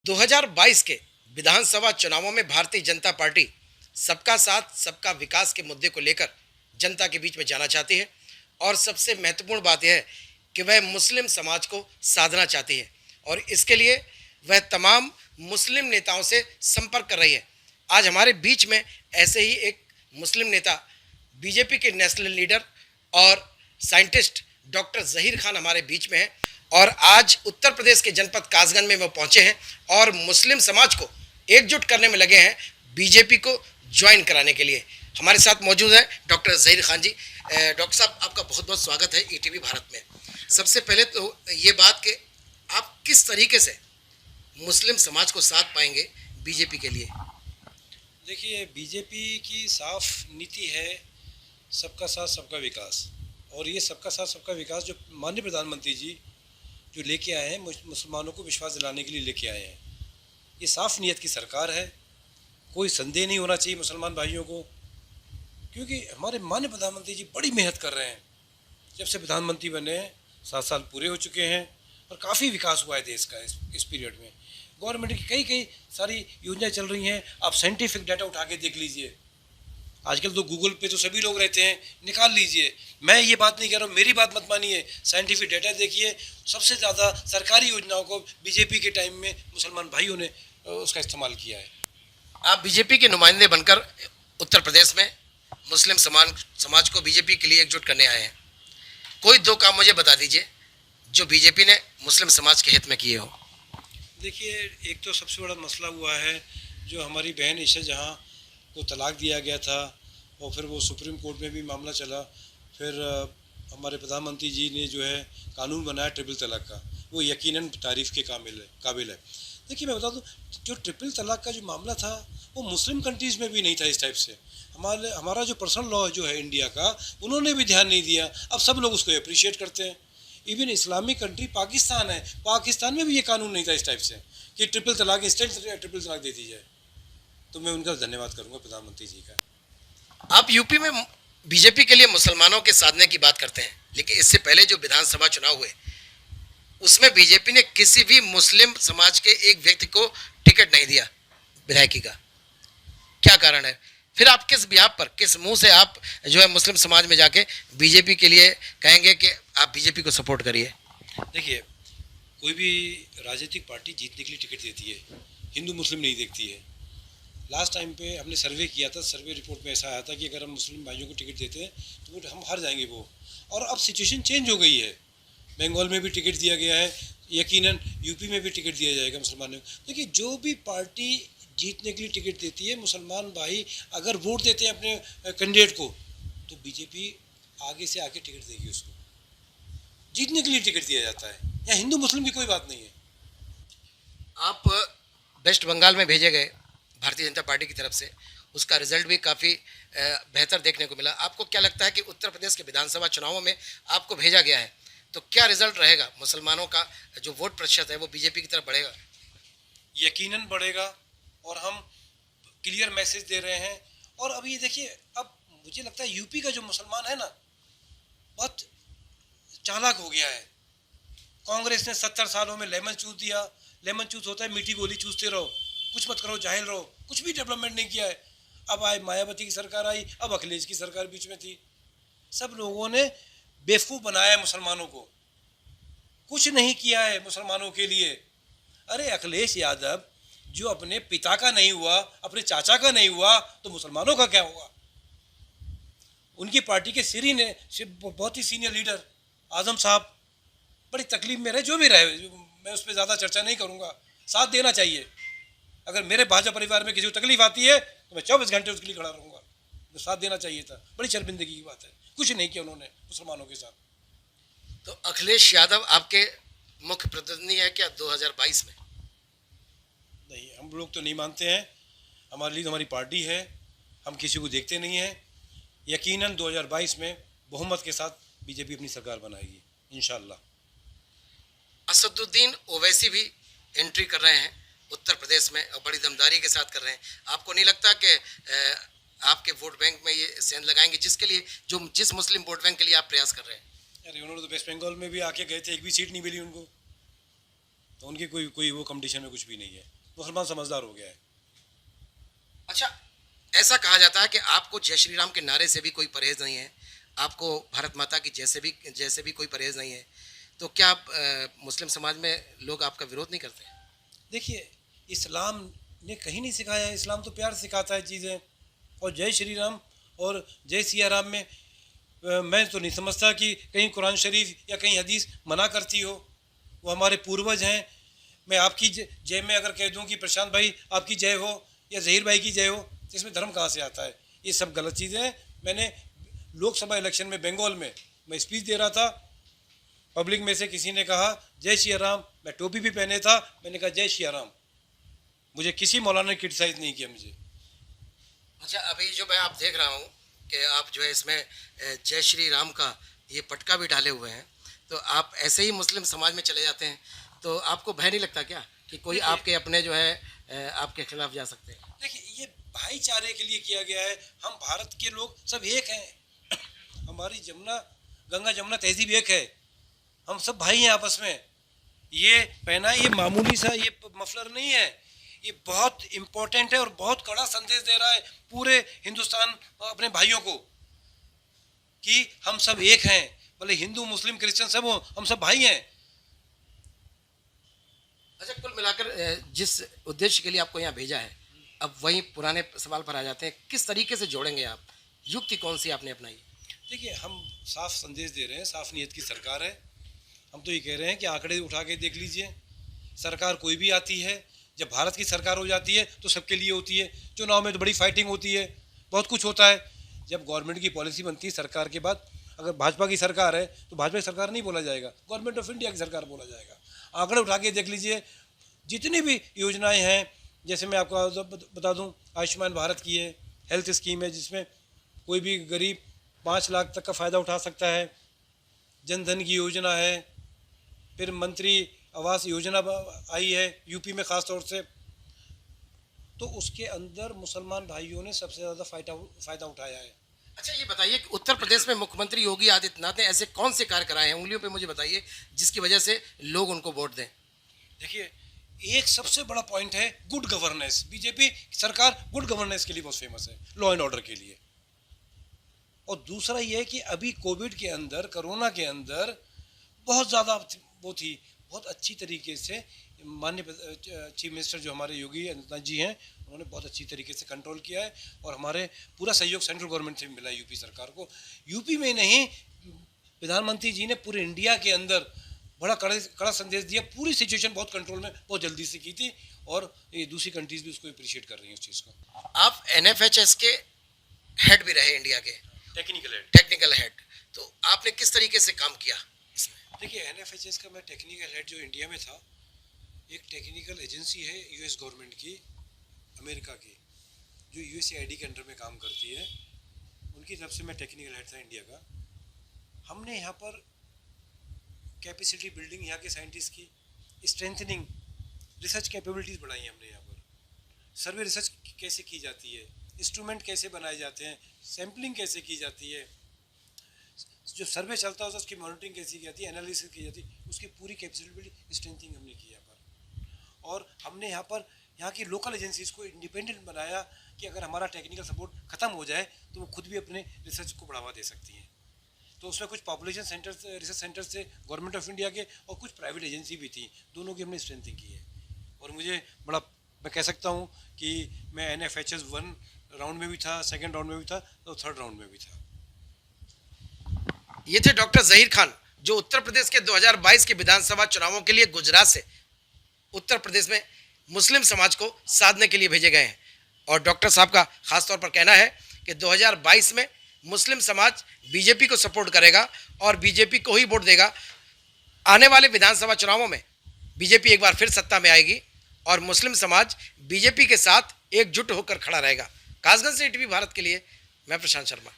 2022 के विधानसभा चुनावों में भारतीय जनता पार्टी सबका साथ सबका विकास के मुद्दे को लेकर जनता के बीच में जाना चाहती है और सबसे महत्वपूर्ण बात यह है कि वह मुस्लिम समाज को साधना चाहती है और इसके लिए वह तमाम मुस्लिम नेताओं से संपर्क कर रही है। आज हमारे बीच में ऐसे ही एक मुस्लिम नेता बीजेपी के नेशनल लीडर और साइंटिस्ट डॉक्टर ज़हीर खान हमारे बीच में है और आज उत्तर प्रदेश के जनपद कासगंज में वो पहुंचे हैं और मुस्लिम समाज को एकजुट करने में लगे हैं बीजेपी को ज्वाइन कराने के लिए। हमारे साथ मौजूद है डॉक्टर ज़हीर खान जी। डॉक्टर साहब, आपका बहुत बहुत स्वागत है ईटीवी भारत में। सबसे पहले तो ये बात कि आप किस तरीके से मुस्लिम समाज को साथ पाएंगे बीजेपी के लिए? देखिए, बीजेपी की साफ नीति है सबका साथ सबका विकास, और ये सबका साथ सबका विकास जो माननीय प्रधानमंत्री जी जो लेके आए हैं, मुसलमानों को विश्वास दिलाने के लिए लेके आए हैं। ये साफ नीयत की सरकार है, कोई संदेह नहीं होना चाहिए मुसलमान भाइयों को, क्योंकि हमारे माननीय प्रधानमंत्री जी बड़ी मेहनत कर रहे हैं। जब से प्रधानमंत्री बने 7 साल पूरे हो चुके हैं और काफ़ी विकास हुआ है देश का इस पीरियड में। गवर्नमेंट की कई कई सारी योजनाएं चल रही हैं। आप साइंटिफिक डाटा उठा के देख लीजिए, आजकल तो गूगल पे तो सभी लोग रहते हैं, निकाल लीजिए। मैं ये बात नहीं कह रहा हूँ, मेरी बात मत मानिए, साइंटिफिक डाटा देखिए। सबसे ज़्यादा सरकारी योजनाओं को बीजेपी के टाइम में मुसलमान भाइयों ने उसका इस्तेमाल किया है। आप बीजेपी के नुमाइंदे बनकर उत्तर प्रदेश में मुस्लिम समाज को बीजेपी के लिए एकजुट करने आए हैं। कोई दो काम मुझे बता दीजिए जो बीजेपी ने मुस्लिम समाज के हित में किए हो। देखिए, एक तो सबसे बड़ा मसला हुआ है जो हमारी बहन ईशा जहाँ को तलाक दिया गया था और फिर वो सुप्रीम कोर्ट में भी मामला चला। फिर हमारे प्रधानमंत्री जी ने जो है कानून बनाया ट्रिपल तलाक का, वो यकीनन तारीफ़ के काबिल है। देखिए, मैं बता दूं, जो ट्रिपल तलाक का जो मामला था वो मुस्लिम कंट्रीज़ में भी नहीं था इस टाइप से। हमारा जो पर्सनल लॉ जो है इंडिया का, उन्होंने भी ध्यान नहीं दिया। अब सब लोग उसको अप्रिशिएट करते हैं। इवन इस्लामिक कंट्री पाकिस्तान है, पाकिस्तान में भी ये कानून नहीं था इस टाइप से कि ट्रिपल तलाक इंस्टेंट ट्रिपल तलाक दे दी जाए। तो मैं उनका धन्यवाद करूंगा प्रधानमंत्री जी का। आप यूपी में बीजेपी के लिए मुसलमानों के साधने की बात करते हैं, लेकिन इससे पहले जो विधानसभा चुनाव हुए उसमें बीजेपी ने किसी भी मुस्लिम समाज के एक व्यक्ति को टिकट नहीं दिया विधायकी का। क्या कारण है? फिर आप किस बिहाफ पर, किस मुंह से आप जो है मुस्लिम समाज में जाके बीजेपी के लिए कहेंगे कि आप बीजेपी को सपोर्ट करिए? देखिए, कोई भी राजनीतिक पार्टी जीतने के लिए टिकट देती है, हिंदू मुस्लिम नहीं देखती है। लास्ट टाइम पे हमने सर्वे किया था, सर्वे रिपोर्ट में ऐसा आया था कि अगर हम मुस्लिम भाइयों को टिकट देते हैं तो वो हम हार जाएंगे वो। और अब सिचुएशन चेंज हो गई है, बंगाल में भी टिकट दिया गया है, यकीनन यूपी में भी टिकट दिया जाएगा मुसलमानों को। देखिए, जो भी पार्टी जीतने के लिए टिकट देती है, मुसलमान भाई अगर वोट देते हैं अपने कैंडिडेट को, तो बीजेपी आगे से आके टिकट देगी उसको। जीतने के लिए टिकट दिया जाता है, यहाँ हिंदू मुस्लिम की कोई बात नहीं है। आप वेस्ट बंगाल में भेजे गए भारतीय जनता पार्टी की तरफ से, उसका रिजल्ट भी काफ़ी बेहतर देखने को मिला। आपको क्या लगता है कि उत्तर प्रदेश के विधानसभा चुनावों में आपको भेजा गया है तो क्या रिजल्ट रहेगा? मुसलमानों का जो वोट प्रतिशत है वो बीजेपी की तरफ बढ़ेगा? यकीनन बढ़ेगा, और हम क्लियर मैसेज दे रहे हैं। और अब ये देखिए, अब मुझे लगता है यूपी का जो मुसलमान है ना, बहुत चालाक हो गया है। कांग्रेस ने 70 सालों में लेमन चूस दिया। लेमन चूस होता है मीठी गोली चूसते रहो, कुछ मत करो, जाहिल रहो, कुछ भी डेवलपमेंट नहीं किया है। अब आए मायावती की सरकार आई, अब अखिलेश की सरकार बीच में थी। सब लोगों ने बेवकूफ़ बनाया है मुसलमानों को, कुछ नहीं किया है मुसलमानों के लिए। अरे अखिलेश यादव जो अपने पिता का नहीं हुआ, अपने चाचा का नहीं हुआ, तो मुसलमानों का क्या होगा? उनकी पार्टी के बहुत ही सीनियर लीडर आजम साहब बड़ी तकलीफ में रहे, जो भी रहे, मैं उस पर ज़्यादा चर्चा नहीं करूँगा। साथ देना चाहिए। अगर मेरे भाजपा परिवार में किसी को तकलीफ आती है तो मैं 24 घंटे उसके लिए खड़ा रहूँगा। तो साथ देना चाहिए था। बड़ी शर्मिंदगी की बात है, कुछ नहीं किया उन्होंने मुसलमानों के साथ। तो अखिलेश यादव आपके मुख्य प्रतिद्वंदी है क्या 2022 में? नहीं, हम लोग तो नहीं मानते हैं। हमारे लिए तो हमारी पार्टी है, हम किसी को देखते नहीं हैं। यकीनन 2022 में बहुमत के साथ बीजेपी अपनी सरकार बनाएगी इंशाल्लाह। असदुद्दीन ओवैसी भी एंट्री कर रहे हैं उत्तर प्रदेश में और बड़ी दमदारी के साथ कर रहे हैं। आपको नहीं लगता कि आपके वोट बैंक में ये सेंध लगाएंगे जिस मुस्लिम वोट बैंक के लिए आप प्रयास कर रहे हैं? अरे उन्होंने तो वेस्ट बंगाल में भी आके गए थे, एक भी सीट नहीं मिली उनको। तो उनकी कोई कोई वो कंपटीशन में कुछ भी नहीं है। मुसलमान समझदार हो गया है। अच्छा, ऐसा कहा जाता है कि आपको जय श्री राम के नारे से भी कोई परहेज नहीं है, आपको भारत माता की जैसे भी कोई परहेज नहीं है, तो क्या मुस्लिम समाज में लोग आपका विरोध नहीं करते? देखिए, इस्लाम ने कहीं नहीं सिखाया है। इस्लाम तो प्यार सिखाता है चीज़ें। और जय श्री राम और जय सिया राम में मैं तो नहीं समझता कि कहीं कुरान शरीफ या कहीं हदीस मना करती हो। वो हमारे पूर्वज हैं। मैं आपकी जय में अगर कह दूं कि प्रशांत भाई आपकी जय हो या जहीर भाई की जय हो, तो इसमें धर्म कहाँ से आता है? ये सब गलत चीज़ें हैं। मैंने लोकसभा इलेक्शन में बंगाल में मैं स्पीच दे रहा था, पब्लिक में से किसी ने कहा जय श्री राम, मैं टोपी भी पहने था, मैंने कहा जय श्री राम। मुझे किसी मौलाना ने क्रिटिसाइज नहीं किया मुझे। अच्छा, अभी जो मैं आप देख रहा हूँ कि आप जो है इसमें जय श्री राम का ये पटका भी डाले हुए हैं, तो आप ऐसे ही मुस्लिम समाज में चले जाते हैं, तो आपको भय नहीं लगता क्या कि कोई आपके अपने जो है आपके खिलाफ जा सकते हैं? देखिए, ये भाईचारे के लिए किया गया है। हम भारत के लोग सब एक हैं। हमारी गंगा जमुना तहजीब एक है। हम सब भाई हैं आपस में। ये पहना ये मामूली सा ये मफलर नहीं है, ये बहुत इम्पोर्टेंट है और बहुत कड़ा संदेश दे रहा है पूरे हिंदुस्तान अपने भाइयों को कि हम सब एक हैं। भले हिंदू मुस्लिम क्रिश्चियन सब हो, हम सब भाई हैं। अच्छा, कुल मिलाकर जिस उद्देश्य के लिए आपको यहाँ भेजा है, अब वही पुराने सवाल पर आ जाते हैं, किस तरीके से जोड़ेंगे आप? युक्ति कौन सी आपने अपनाई? देखिए, हम साफ संदेश दे रहे हैं, साफ नीयत की सरकार है। हम तो ये कह रहे हैं कि आंकड़े उठा के देख लीजिए, सरकार कोई भी आती है, जब भारत की सरकार हो जाती है तो सबके लिए होती है। चुनाव में तो बड़ी फाइटिंग होती है, बहुत कुछ होता है। जब गवर्नमेंट की पॉलिसी बनती है सरकार के बाद, अगर भाजपा की सरकार है तो भाजपा की सरकार नहीं बोला जाएगा, गवर्नमेंट ऑफ इंडिया की सरकार बोला जाएगा। आंकड़े उठा के देख लीजिए, जितनी भी योजनाएं हैं, जैसे मैं आपको बता दूं, आयुष्मान भारत की है, हेल्थ स्कीम है जिसमें कोई भी गरीब 5 लाख तक का फ़ायदा उठा सकता है। जन धन की योजना है, फिर मंत्री आवास योजना आई है यूपी में ख़ास तौर से, तो उसके अंदर मुसलमान भाइयों ने सबसे ज़्यादा फ़ायदा उठाया है। अच्छा, ये बताइए कि उत्तर प्रदेश में मुख्यमंत्री योगी आदित्यनाथ ने ऐसे कौन से कार्य कराए हैं, उंगलियों पे मुझे बताइए, जिसकी वजह से लोग उनको वोट दें? देखिए, एक सबसे बड़ा पॉइंट है गुड गवर्नेंस। बीजेपी सरकार गुड गवर्नेंस के लिए बहुत फेमस है, लॉ एंड ऑर्डर के लिए। और दूसरा ये है कि अभी कोविड के अंदर, कोरोना के अंदर बहुत ज़्यादा वो थी, बहुत अच्छी तरीके से माननीय चीफ मिनिस्टर जो हमारे योगी आदित्यनाथ जी हैं, उन्होंने बहुत अच्छी तरीके से कंट्रोल किया है। और हमारे पूरा सहयोग सेंट्रल गवर्नमेंट से मिला है यूपी सरकार को। यूपी में नहीं, प्रधानमंत्री जी ने पूरे इंडिया के अंदर बड़ा कड़ा संदेश दिया। पूरी सिचुएशन बहुत कंट्रोल में बहुत जल्दी से की थी, और ये दूसरी कंट्रीज भी उसको अप्रिशिएट कर रही हैं उस चीज़ को। आप एनएफएचएस के हेड भी रहे, इंडिया के टेक्निकल हेड, तो आपने किस तरीके से काम किया इसमें? देखिए, एनएफएचएस का मैं टेक्निकल हेड जो इंडिया में था, एक टेक्निकल एजेंसी है यूएस गवर्नमेंट की, अमेरिका की, जो यूएसएआईडी के अंडर में काम करती है, उनकी तरफ से मैं टेक्निकल हेड था इंडिया का। हमने यहाँ पर कैपेसिटी बिल्डिंग, यहाँ के साइंटिस्ट की स्ट्रेंथनिंग, रिसर्च कैपेबिलिटीज़ बढ़ाई हमने यहाँ पर। सर्वे रिसर्च कैसे की जाती है, इंस्ट्रूमेंट कैसे बनाए जाते हैं, सैम्पलिंग कैसे की जाती है, जो सर्वे चलता है उसकी मॉनिटरिंग कैसी की जाती है, एनालिसिस की जाती है, उसकी पूरी कैपेसिटी स्ट्रेंथिंग हमने की यहाँ पर। और हमने यहाँ पर यहाँ की लोकल एजेंसीज़ को इंडिपेंडेंट बनाया कि अगर हमारा टेक्निकल सपोर्ट ख़त्म हो जाए तो वो खुद भी अपने रिसर्च को बढ़ावा दे सकती हैं। तो उसमें कुछ पॉपुलेशन सेंटर्स, रिसर्च सेंटर्स थे गवर्नमेंट ऑफ इंडिया के, और कुछ प्राइवेट एजेंसी भी थी, दोनों की हमने स्ट्रेंथिंग की है। और मुझे बड़ा, मैं कह सकता हूँ कि मैं एनएफएचएस 1 राउंड में भी था, सेकेंड राउंड में भी था, और थर्ड राउंड में भी था। ये थे डॉक्टर जहीर खान, जो उत्तर प्रदेश के 2022 के विधानसभा चुनावों के लिए गुजरात से उत्तर प्रदेश में मुस्लिम समाज को साधने के लिए भेजे गए हैं। और डॉक्टर साहब का खास तौर पर कहना है कि 2022 में मुस्लिम समाज बीजेपी को सपोर्ट करेगा और बीजेपी को ही वोट देगा। आने वाले विधानसभा चुनावों में बीजेपी एक बार फिर सत्ता में आएगी और मुस्लिम समाज बीजेपी के साथ एकजुट होकर खड़ा रहेगा। कासगंज से ईटीवी भारत के लिए मैं प्रशांत शर्मा।